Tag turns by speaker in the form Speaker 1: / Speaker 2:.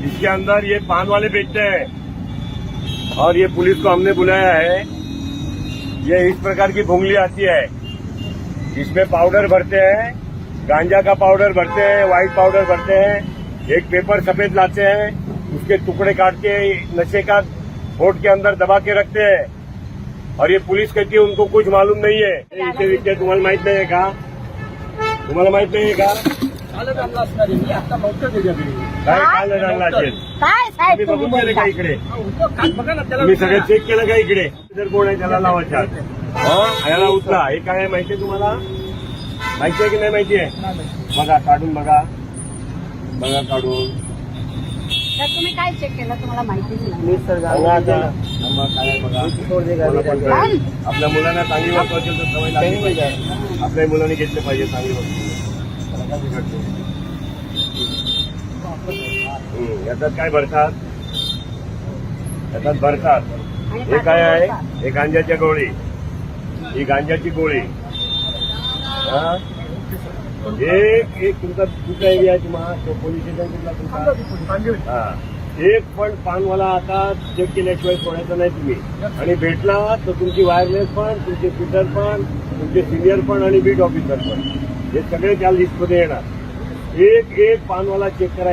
Speaker 1: इसके अंदर ये पान वाले बेचते हैं और ये पुलिस को हमने बुलाया है। ये इस प्रकार की भुंगली आती है, इसमें पाउडर भरते हैं, गांजा का पाउडर भरते हैं, व्हाइट पाउडर भरते हैं, एक पेपर सफेद लाते हैं, उसके टुकड़े काट के नशे का होठ के अंदर दबा के रखते हैं और ये पुलिस कहती है उनको कुछ मालूम नहीं है। इथे विकते तुम्हाला माहित नाही का? तुम्हाला माहित नाही का?
Speaker 2: कालच आणला असणार आहे मी, आता नव्हतं त्याच्याकडे.
Speaker 1: काय काल आणला असेल?
Speaker 3: काय साहेब
Speaker 1: तुम्ही बघून गेले का इकडे?
Speaker 2: काल बघा ना त्याला.
Speaker 1: तुम्ही सगळं चेक केलं का इकडे? जर कोण आहे त्याला लावायचा, याला उचला. हे काय आहे माहितीये तुम्हाला? माहिती आहे की नाही माहिती आहे? बघा काढून बघा, बघा काढून.
Speaker 3: तर तुम्ही काय चेक केलं तुम्हाला माहितीच नाही.
Speaker 2: मी सर
Speaker 1: बघा आता. थांबा, काय आहे बघा. मला पण कळेल. आपल्या मुलांना चांगली वाटत असेल तर सवय लागली पाहिजे. आपल्या मुलांनी घेतले पाहिजे चांगली वस्तू. याच्यात काय भरतात? याच्यात भरतात. हे काय आहे? हे गांजाच्या गोळी, ही गांजाची गोळी. हा? एक तुमचा कुठला एरिया आहे तुम्हाला? तो पोलीस स्टेशन कुठला तुमचा? हा. एक पण पानवाला आता चेक केल्याशिवाय सोडायचं नाही तुम्ही. आणि भेटला तर तुमची वायरलेस पण, तुमचे फिटर पण, तुमचे सिनियर पण आणि बीट ऑफिसर पण, हे सगळे त्या लिस्टमध्ये येणार. एक पानवाला चेक करा.